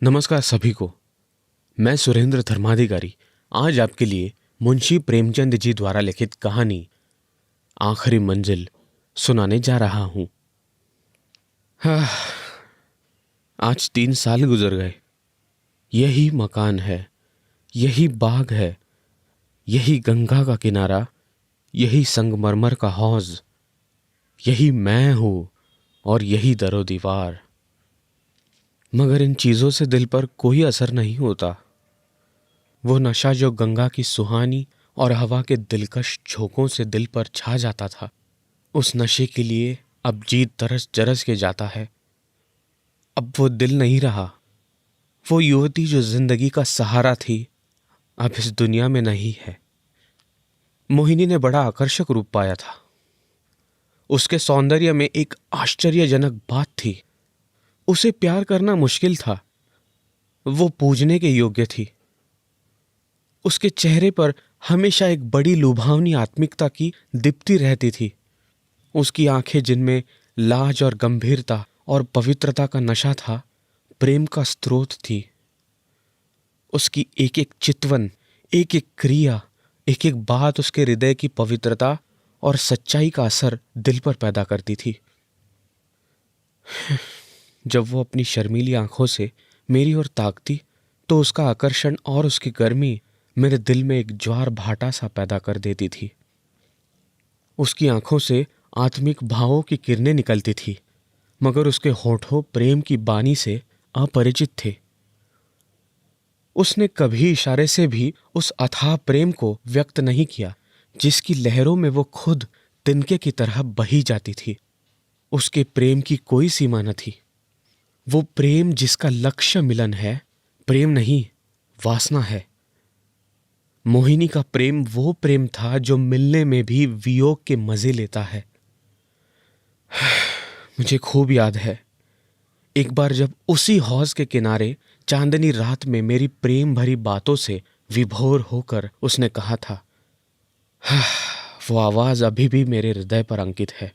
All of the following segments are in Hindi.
नमस्कार सभी को। मैं सुरेंद्र धर्माधिकारी आज आपके लिए मुंशी प्रेमचंद जी द्वारा लिखित कहानी आखिरी मंजिल सुनाने जा रहा हूं। आज 3 साल गुजर गए। यही मकान है, यही बाग है, यही गंगा का किनारा, यही संगमरमर का हौज, यही मैं हूं और यही दरो दीवार। मगर इन चीजों से दिल पर कोई असर नहीं होता। वो नशा जो गंगा की सुहानी और हवा के दिलकश झोंकों से दिल पर छा जाता था, उस नशे के लिए अब जी तरस जरस के जाता है। अब वो दिल नहीं रहा। वो युवती जो जिंदगी का सहारा थी, अब इस दुनिया में नहीं है। मोहिनी ने बड़ा आकर्षक रूप पाया था। उसके सौंदर्य में एक आश्चर्यजनक बात थी। उसे प्यार करना मुश्किल था। वो पूजने के योग्य थी। उसके चेहरे पर हमेशा एक बड़ी लुभावनी आत्मिकता की दीप्ति रहती थी। उसकी आंखें जिनमें लाज और गंभीरता और पवित्रता का नशा था, प्रेम का स्रोत थी। उसकी एक एक चितवन, एक एक क्रिया, एक एक बात उसके हृदय की पवित्रता और सच्चाई का असर दिल पर पैदा करती थी। जब वो अपनी शर्मीली आंखों से मेरी ओर ताकती तो उसका आकर्षण और उसकी गर्मी मेरे दिल में एक ज्वार भाटा सा पैदा कर देती थी। उसकी आंखों से आत्मिक भावों की किरणें निकलती थी, मगर उसके होठों प्रेम की बानी से अपरिचित थे। उसने कभी इशारे से भी उस अथाह प्रेम को व्यक्त नहीं किया जिसकी लहरों में वो खुद तिनके की तरह बही जाती थी। उसके प्रेम की कोई सीमा न थी। वो प्रेम जिसका लक्ष्य मिलन है, प्रेम नहीं, वासना है। मोहिनी का प्रेम वो प्रेम था जो मिलने में भी वियोग के मजे लेता है। मुझे खूब याद है, एक बार जब उसी हौज के किनारे चांदनी रात में मेरी प्रेम भरी बातों से विभोर होकर उसने कहा था, वो आवाज अभी भी मेरे हृदय पर अंकित है।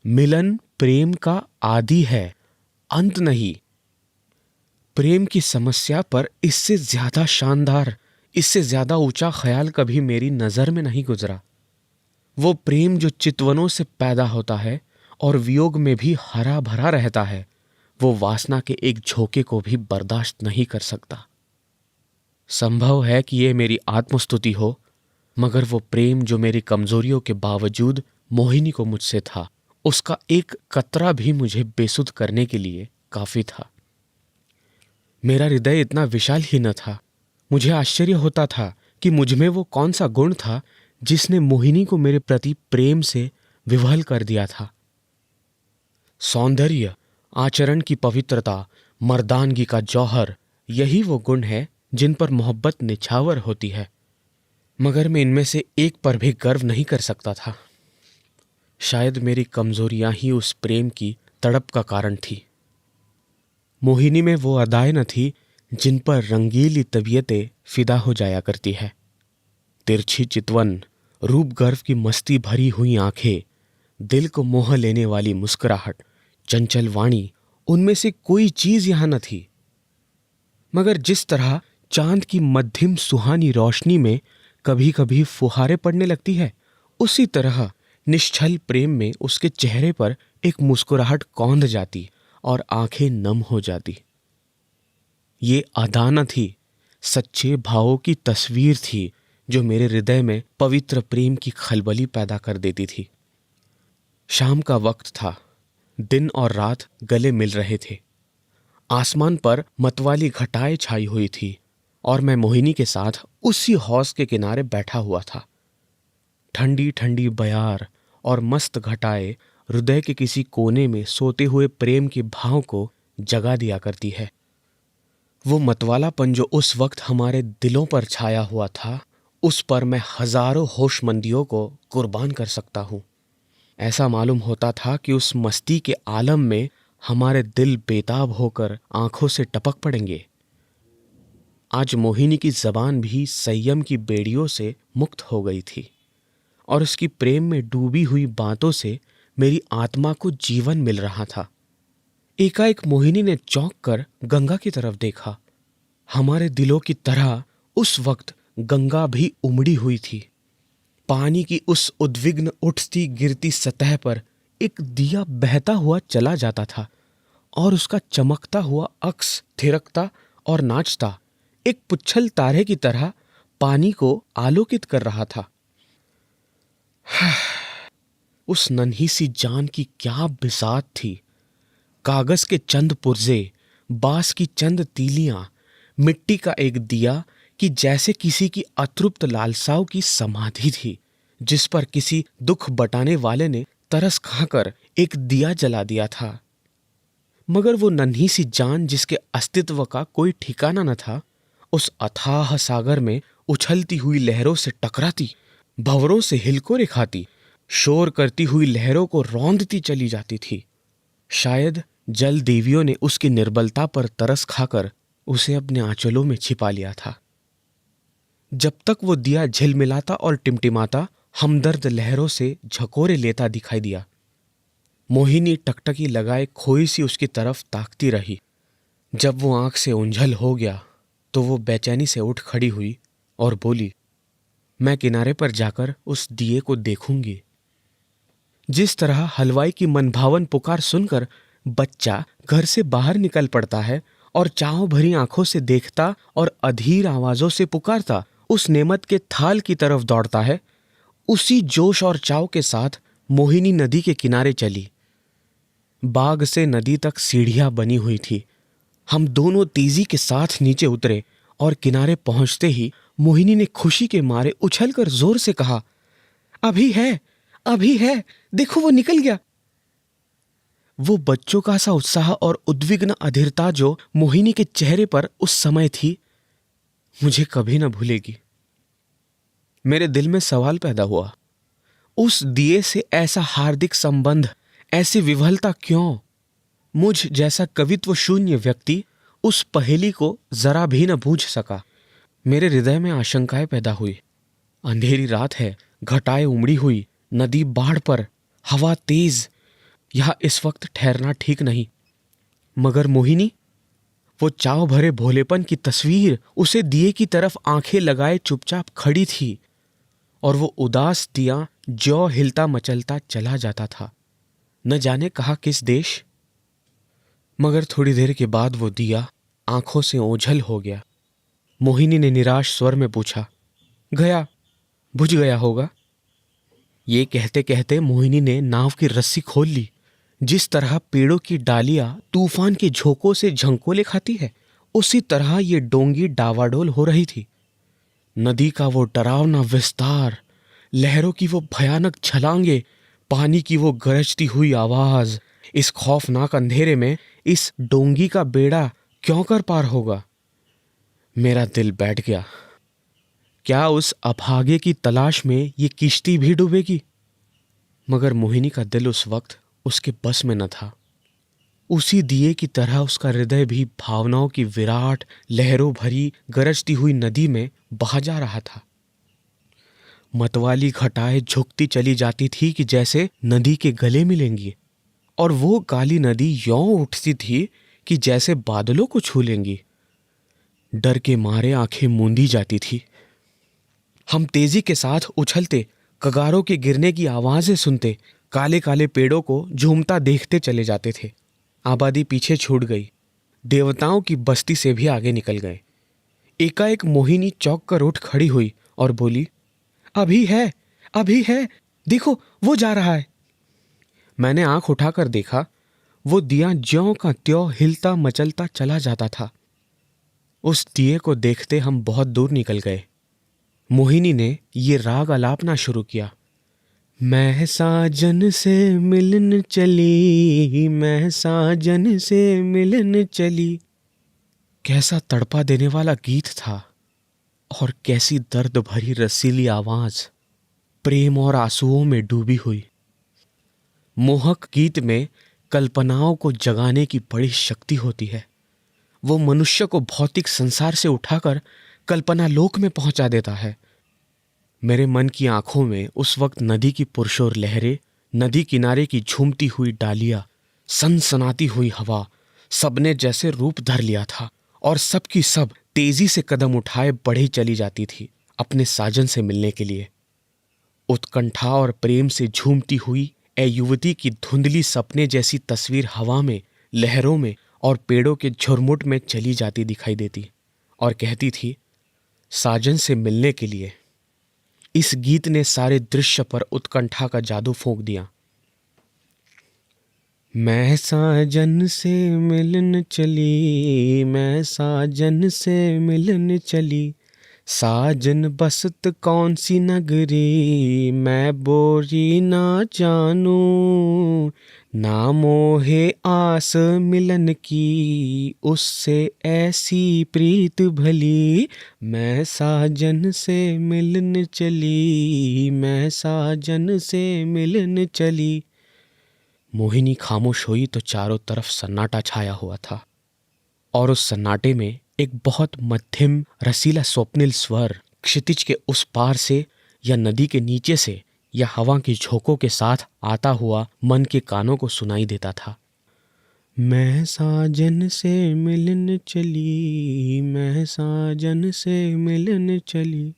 मिलन प्रेम का आदि है, अंत नहीं। प्रेम की समस्या पर इससे ज्यादा शानदार, इससे ज्यादा ऊंचा ख्याल कभी मेरी नजर में नहीं गुजरा। वो प्रेम जो चितवनों से पैदा होता है और वियोग में भी हरा भरा रहता है, वो वासना के एक झोंके को भी बर्दाश्त नहीं कर सकता। संभव है कि ये मेरी आत्मस्तुति हो, मगर वो प्रेम जो मेरी कमजोरियों के बावजूद मोहिनी को मुझसे था, उसका एक कतरा भी मुझे बेसुध करने के लिए काफी था। मेरा हृदय इतना विशाल ही न था। मुझे आश्चर्य होता था कि मुझमें वो कौन सा गुण था जिसने मोहिनी को मेरे प्रति प्रेम से विवहल कर दिया था। सौंदर्य, आचरण की पवित्रता, मर्दानगी का जौहर, यही वो गुण है जिन पर मोहब्बत निछावर होती है। मगर मैं इनमें से एक पर भी गर्व नहीं कर सकता था। शायद मेरी कमजोरियां ही उस प्रेम की तड़प का कारण थी। मोहिनी में वो अदाएं न थी जिन पर रंगीली तबीयतें फिदा हो जाया करती है। तिरछी चितवन, रूप गर्व की मस्ती भरी हुई आंखें, दिल को मोह लेने वाली मुस्कुराहट, चंचल वाणी, उनमें से कोई चीज यहां न थी। मगर जिस तरह चांद की मध्यम सुहानी रोशनी में कभी कभी फुहारे पड़ने लगती है, उसी तरह निश्चल प्रेम में उसके चेहरे पर एक मुस्कुराहट कौंध जाती और आंखें नम हो जाती। ये अदा न थी, सच्चे भावों की तस्वीर थी जो मेरे हृदय में पवित्र प्रेम की खलबली पैदा कर देती थी। शाम का वक्त था। दिन और रात गले मिल रहे थे। आसमान पर मतवाली घटाएं छाई हुई थी और मैं मोहिनी के साथ उसी हौज के किनारे बैठा हुआ था। ठंडी ठंडी बयार और मस्त घटाएं हृदय के किसी कोने में सोते हुए प्रेम के भाव को जगा दिया करती है। वो मतवालापन जो उस वक्त हमारे दिलों पर छाया हुआ था, उस पर मैं हजारों होशमंदियों को कुर्बान कर सकता हूँ। ऐसा मालूम होता था कि उस मस्ती के आलम में हमारे दिल बेताब होकर आंखों से टपक पड़ेंगे। आज मोहिनी की जबान भी संयम की बेड़ियों से मुक्त हो गई थी और उसकी प्रेम में डूबी हुई बातों से मेरी आत्मा को जीवन मिल रहा था। एकाएक मोहिनी ने चौंक कर गंगा की तरफ देखा। हमारे दिलों की तरह उस वक्त गंगा भी उमड़ी हुई थी। पानी की उस उद्विग्न उठती गिरती सतह पर एक दिया बहता हुआ चला जाता था और उसका चमकता हुआ अक्स थिरकता और नाचता एक पुच्छल तारे की तरह पानी को आलोकित कर रहा था। उस नन्ही सी जान की क्या बिसात थी। कागज के चंद पुर्जे, बांस की चंद तीलियां, मिट्टी का एक दिया कि जैसे किसी की अतृप्त लालसाओं की समाधि थी, जिस पर किसी दुख बटाने वाले ने तरस खाकर एक दिया जला दिया था। मगर वो नन्ही सी जान जिसके अस्तित्व का कोई ठिकाना न था, उस अथाह सागर में उछलती हुई लहरों से टकराती, भंवरों से हिलकोरे खाती, शोर करती हुई लहरों को रौंदती चली जाती थी। शायद जल देवियों ने उसकी निर्बलता पर तरस खाकर उसे अपने आंचलों में छिपा लिया था। जब तक वो दिया झिलमिलाता और टिमटिमाता हमदर्द लहरों से झकोरे लेता दिखाई दिया। मोहिनी टकटकी लगाए खोई सी उसकी तरफ ताकती रही। जब वो आंख से ओंझल हो गया तो वो बेचैनी से उठ खड़ी हुई और बोली, मैं किनारे पर जाकर उस दिए को देखूंगी। जिस तरह हलवाई की मनभावन पुकार सुनकर बच्चा घर से बाहर निकल पड़ता है और चाव भरी आंखों से देखता और अधीर आवाजों से पुकारता उस नेमत के थाल की तरफ दौड़ता है, उसी जोश और चाव के साथ मोहिनी नदी के किनारे चली। बाग से नदी तक सीढ़ियां बनी हुई थी। हम दोनों तेजी के साथ नीचे उतरे और किनारे पहुंचते ही मोहिनी ने खुशी के मारे उछलकर जोर से कहा, अभी है, अभी है, देखो वो निकल गया। वो बच्चों का सा उत्साह और उद्विग्न अधीरता जो मोहिनी के चेहरे पर उस समय थी, मुझे कभी न भूलेगी। मेरे दिल में सवाल पैदा हुआ, उस दिए से ऐसा हार्दिक संबंध, ऐसी विवलता क्यों? मुझ जैसा कवित्व शून्य व्यक्ति उस पहेली को जरा भी न बूझ सका। मेरे हृदय में आशंकाएं पैदा हुई। अंधेरी रात है, घटाएं उमड़ी हुई, नदी बाढ़ पर, हवा तेज, यह इस वक्त ठहरना ठीक नहीं। मगर मोहिनी, वो चाव भरे भोलेपन की तस्वीर उसे दिए की तरफ आंखें लगाए चुपचाप खड़ी थी और वो उदास दिया ज्यों हिलता मचलता चला जाता था, न जाने कहा किस देश। मगर थोड़ी देर के बाद वो दिया आंखों से ओझल हो गया। मोहिनी ने निराश स्वर में पूछा, गया, बुझ गया होगा। ये कहते कहते मोहिनी ने नाव की रस्सी खोल ली। जिस तरह पेड़ों की डालियां तूफान के झोंकों से झंकोले खाती है, उसी तरह ये डोंगी डावाडोल हो रही थी। नदी का वो डरावना विस्तार, लहरों की वो भयानक छलांगे, पानी की वो गरजती हुई आवाज, इस खौफनाक अंधेरे में इस डोंगी का बेड़ा क्यों कर पार होगा? मेरा दिल बैठ गया। क्या उस अभागे की तलाश में ये किश्ती भी डूबेगी? मगर मोहिनी का दिल उस वक्त उसके बस में न था। उसी दिए की तरह उसका हृदय भी भावनाओं की विराट लहरों भरी गरजती हुई नदी में बहा जा रहा था। मतवाली घटाएं झुकती चली जाती थी कि जैसे नदी के गले मिलेंगी, और वो काली नदी यों उठती थी कि जैसे बादलों को छू लेंगी। डर के मारे आंखें मूंदी जाती थी। हम तेजी के साथ उछलते, कगारों के गिरने की आवाजें सुनते, काले काले पेड़ों को झूमता देखते चले जाते थे। आबादी पीछे छूट गई, देवताओं की बस्ती से भी आगे निकल गए। एकाएक मोहिनी चौंक कर उठ खड़ी हुई और बोली, अभी है, अभी है, देखो वो जा रहा है। मैंने आंख उठाकर देखा, वो दिया ज्यों का त्यों हिलता मचलता चला जाता था। उस दिए को देखते हम बहुत दूर निकल गए। मोहिनी ने ये राग अलापना शुरू किया, मैं साजन से मिलन चली, मैं साजन से मिलन चली। कैसा तड़पा देने वाला गीत था और कैसी दर्द भरी रसीली आवाज, प्रेम और आंसुओं में डूबी हुई। मोहक गीत में कल्पनाओं को जगाने की बड़ी शक्ति होती है। वो मनुष्य को भौतिक संसार से उठाकर कल्पना लोक में पहुंचा देता है। मेरे मन की आंखों में उस वक्त नदी की पुरशोर लहरें, नदी किनारे की झूमती हुई डालियां, सनसनाती हुई हवा सबने जैसे रूप धर लिया था और सबकी सब तेजी से कदम उठाए बढ़ी चली जाती थी अपने साजन से मिलने के लिए। उत्कंठा और प्रेम से झूमती हुई ए युवती की धुंधली सपने जैसी तस्वीर हवा में, लहरों में और पेड़ों के झुरमुट में चली जाती दिखाई देती और कहती थी, साजन से मिलने के लिए। इस गीत ने सारे दृश्य पर उत्कंठा का जादू फूंक दिया। मैं साजन से मिलन चली, मैं साजन से मिलन चली, साजन बसत कौन सी नगरी, मैं बोरी ना जानू, ना मोहे आस मिलन की, उससे ऐसी प्रीत भली, मैं साजन से मिलन चली, मैं साजन से मिलन चली। मोहिनी खामोश हुई तो चारों तरफ सन्नाटा छाया हुआ था और उस सन्नाटे में एक बहुत मध्यम रसीला स्वप्निल स्वर क्षितिज के उस पार से या नदी के नीचे से या हवा की झोंकों के साथ आता हुआ मन के कानों को सुनाई देता था। मैं साजन से मिलन चली, मैं साजन से मिलन चली।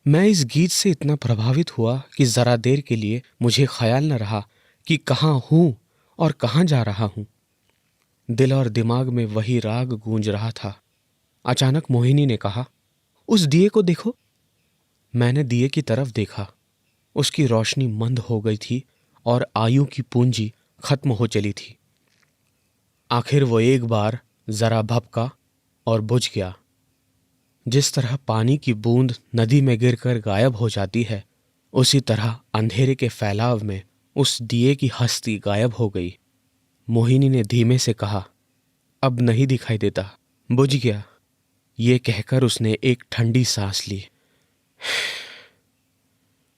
मैं इस गीत से इतना प्रभावित हुआ कि जरा देर के लिए मुझे ख्याल न रहा कि कहाँ हूँ और कहाँ जा रहा हूँ। दिल और दिमाग में वही राग गूंज रहा था। अचानक मोहिनी ने कहा, उस दिए को देखो। मैंने दिए की तरफ देखा। उसकी रोशनी मंद हो गई थी और आयु की पूंजी खत्म हो चली थी। आखिर वो एक बार जरा भपका और बुझ गया। जिस तरह पानी की बूंद नदी में गिरकर गायब हो जाती है, उसी तरह अंधेरे के फैलाव में उस दिए की हस्ती गायब हो गई। मोहिनी ने धीमे से कहा, अब नहीं दिखाई देता, बुझ गया। ये कहकर उसने एक ठंडी सांस ली।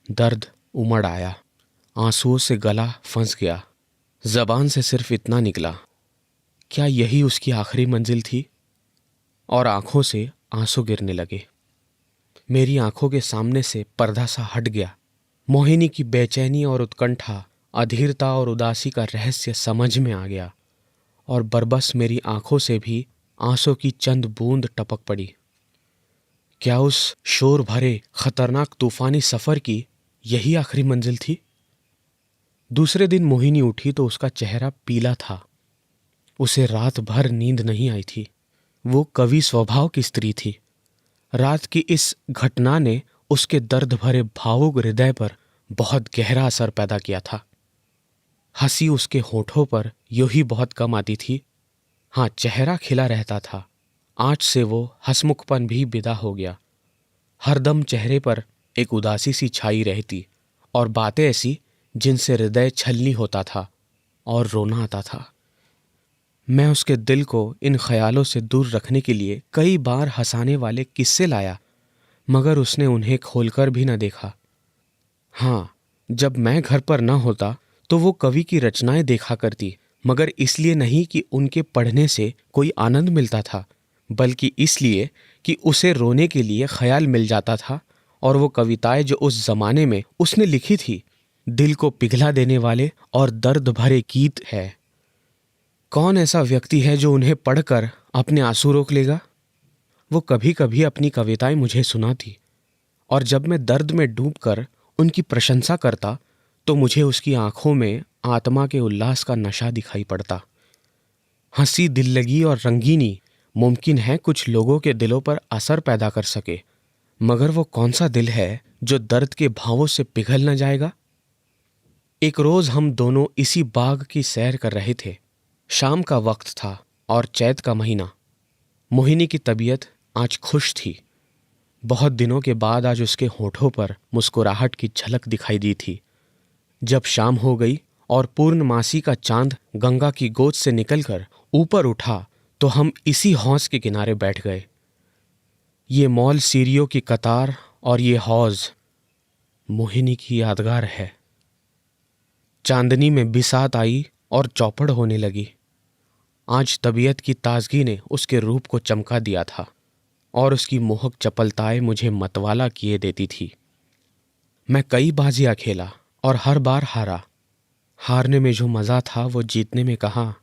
दर्द उमड़ आया, आंसुओं से गला फंस गया। जबान से सिर्फ इतना निकला, क्या यही उसकी आखिरी मंजिल थी? और आंखों से आंसू गिरने लगे। मेरी आंखों के सामने से पर्दा सा हट गया। मोहिनी की बेचैनी और उत्कंठा, अधीरता और उदासी का रहस्य समझ में आ गया और बरबस मेरी आंखों से भी आंसू की चंद बूंद टपक पड़ी। क्या उस शोर भरे खतरनाक तूफानी सफर की यही आखिरी मंजिल थी? दूसरे दिन मोहिनी उठी तो उसका चेहरा पीला था। उसे रात भर नींद नहीं आई थी। वो कवि स्वभाव की स्त्री थी। रात की इस घटना ने उसके दर्द भरे भावुक हृदय पर बहुत गहरा असर पैदा किया था। हंसी उसके होठों पर यूं ही बहुत कम आती थी। हाँ, चेहरा खिला रहता था। आज से वो हंसमुखपन भी विदा हो गया। हरदम चेहरे पर एक उदासी सी छाई रहती और बातें ऐसी जिनसे हृदय छलनी होता था और रोना आता था। मैं उसके दिल को इन ख्यालों से दूर रखने के लिए कई बार हंसाने वाले किस्से लाया, मगर उसने उन्हें खोलकर भी न देखा। हाँ, जब मैं घर पर न होता तो वो कवि की रचनाएं देखा करती, मगर इसलिए नहीं कि उनके पढ़ने से कोई आनंद मिलता था, बल्कि इसलिए कि उसे रोने के लिए ख्याल मिल जाता था। और वो कविताएं जो उस जमाने में उसने लिखी थी, दिल को पिघला देने वाले और दर्द भरे गीत है। कौन ऐसा व्यक्ति है जो उन्हें पढ़कर अपने आंसू रोक लेगा? वो कभी कभी अपनी कविताएं मुझे सुनाती और जब मैं दर्द में डूबकर उनकी प्रशंसा करता तो मुझे उसकी आंखों में आत्मा के उल्लास का नशा दिखाई पड़ता। हंसी, दिल्लगी और रंगीनी मुमकिन है कुछ लोगों के दिलों पर असर पैदा कर सके, मगर वो कौन सा दिल है जो दर्द के भावों से पिघल न जाएगा? एक रोज हम दोनों इसी बाग की सैर कर रहे थे। शाम का वक्त था और चैत का महीना। मोहिनी की तबीयत आज खुश थी। बहुत दिनों के बाद आज उसके होठों पर मुस्कुराहट की झलक दिखाई दी थी। जब शाम हो गई और पूर्णमासी का चांद गंगा की गोद से निकलकर ऊपर उठा तो हम इसी हौज के किनारे बैठ गए। ये मॉल सीढ़ियों की कतार और ये हौज मोहिनी की यादगार है। चांदनी में बिसात आई और चौपड़ होने लगी। आज तबीयत की ताजगी ने उसके रूप को चमका दिया था और उसकी मोहक चपलताएं मुझे मतवाला किए देती थी। मैं कई बाजियां खेला और हर बार हारा। हारने में जो मज़ा था वो जीतने में कहाँ।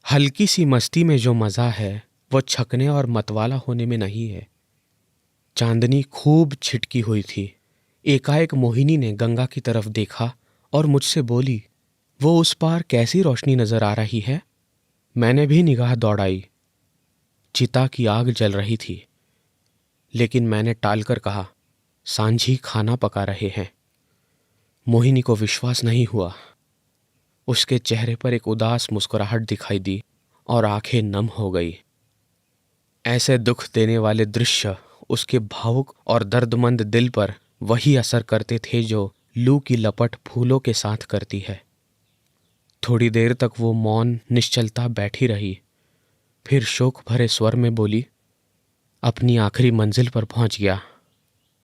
हल्की सी मस्ती में जो मज़ा है वो छकने और मतवाला होने में नहीं है। चांदनी खूब छिटकी हुई थी। एकाएक मोहिनी ने गंगा की तरफ देखा और मुझसे बोली, वो उस पार कैसी रोशनी नजर आ रही है? मैंने भी निगाह दौड़ाई। चिता की आग जल रही थी, लेकिन मैंने टालकर कहा, सांझी खाना पका रहे हैं। मोहिनी को विश्वास नहीं हुआ। उसके चेहरे पर एक उदास मुस्कुराहट दिखाई दी और आंखें नम हो गई। ऐसे दुख देने वाले दृश्य उसके भावुक और दर्दमंद दिल पर वही असर करते थे जो लू की लपट फूलों के साथ करती है। थोड़ी देर तक वो मौन निश्चलता बैठी रही, फिर शोक भरे स्वर में बोली, अपनी आखिरी मंजिल पर पहुंच गया।